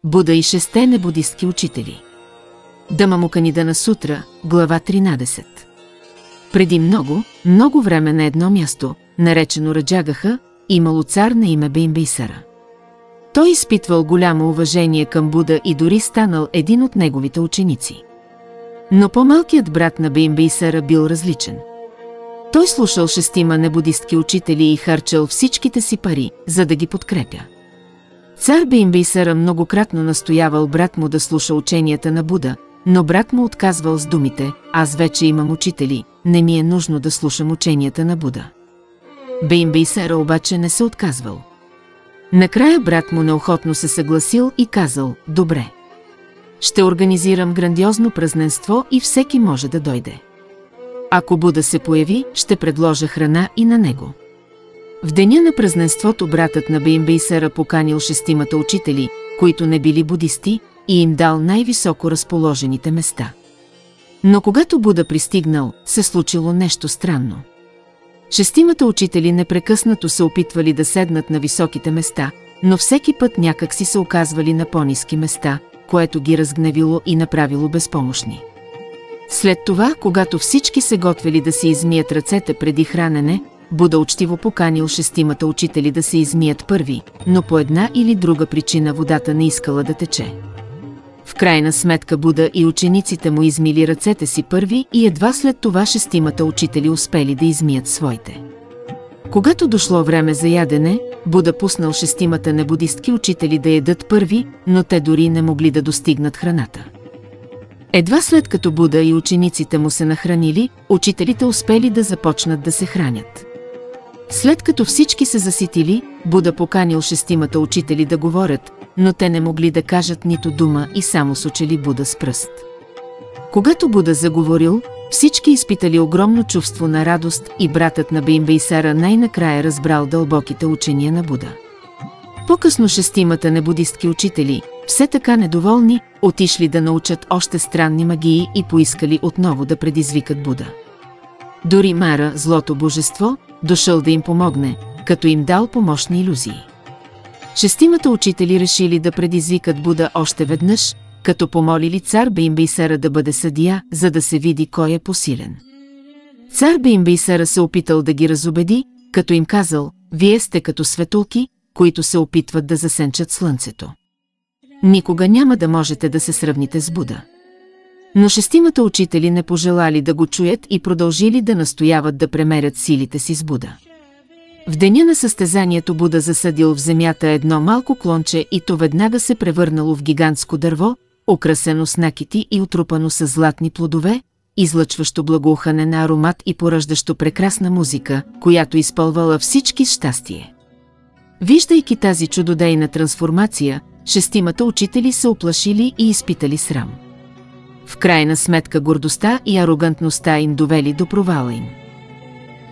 Буда и шесте небудистки учители. Дамамуканидана сутра, глава 13. Преди много време на едно място, наречено Раджагаха, имало цар на име Бимбисара. Той изпитвал голямо уважение към Буда и дори станал един от неговите ученици. Но по-малкият брат на Бимбисара бил различен. Той слушал шестима небудистки учители и харчал всичките си пари, за да ги подкрепя. Цар Бимбисара многократно настоявал брат му да слуша ученията на Буда, но брат му отказвал с думите: "Аз вече имам учители, не ми е нужно да слушам ученията на Буда." Бимбисара обаче не се отказвал. Накрая брат му неохотно се съгласил и казал: "Добре. Ще организирам грандиозно празненство и всеки може да дойде. Ако Буда се появи, ще предложа храна и на него." В деня на празненството братът на Бимбисара поканил шестимата учители, които не били будисти, и им дал най-високо разположените места. Но когато Буда пристигнал, се случило нещо странно. Шестимата учители непрекъснато се опитвали да седнат на високите места, но всеки път някак си се оказвали на по-ниски места, което ги разгневило и направило безпомощни. След това, когато всички се готвели да се измият ръцете преди хранене, Буда учтиво поканил шестимата учители да се измият първи, но по една или друга причина водата не искала да тече. В крайна сметка Буда и учениците му измили ръцете си първи и едва след това шестимата учители успели да измият своите. Когато дошло време за ядене, Буда пуснал шестимата небудистки учители да ядат първи, но те дори не могли да достигнат храната. Едва след като Буда и учениците му се нахранили, учителите успели да започнат да се хранят. След като всички се заситили, Буда поканил шестимата учители да говорят, но те не могли да кажат нито дума и само сочели Буда с пръст. Когато Буда заговорил, всички изпитали огромно чувство на радост и братът на Бимбисара най-накрая разбрал дълбоките учения на Буда. По-късно шестимата небудистки учители, все така недоволни, отишли да научат още странни магии и поискали отново да предизвикат Буда. Дори Мара, злото божество, дошъл да им помогне, като им дал помощни илюзии. Шестимата учители решили да предизвикат Буда още веднъж, като помолили цар Бимбисара да бъде съдия, за да се види кой е посилен. Цар Бимбисара се опитал да ги разубеди, като им казал: "Вие сте като светулки, които се опитват да засенчат слънцето. Никога няма да можете да се сравните с Буда." Но шестимата учители не пожелали да го чуят и продължили да настояват да премерят силите си с Буда. В деня на състезанието Буда засадил в земята едно малко клонче и то веднага се превърнало в гигантско дърво, украсено с накити и отрупано с златни плодове, излъчващо благоухане на аромат и пораждащо прекрасна музика, която изпълвала всички с щастие. Виждайки тази чудодейна трансформация, шестимата учители се оплашили и изпитали срам. В крайна сметка гордостта и арогантността им довели до провала им.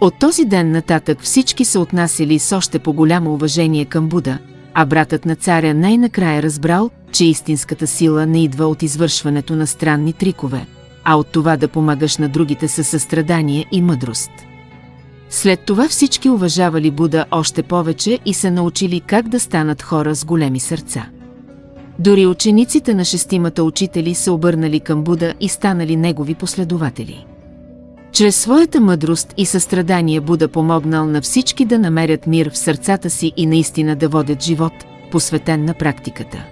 От този ден нататък всички се отнасяли с още по-голямо уважение към Буда, а братът на царя най-накрая разбрал, че истинската сила не идва от извършването на странни трикове, а от това да помагаш на другите със състрадание и мъдрост. След това всички уважавали Буда още повече и се научили как да станат хора с големи сърца. Дори учениците на шестимата учители се обърнали към Буда и станали негови последователи. Чрез своята мъдрост и състрадание Буда помогнал на всички да намерят мир в сърцата си и наистина да водят живот, посветен на практиката.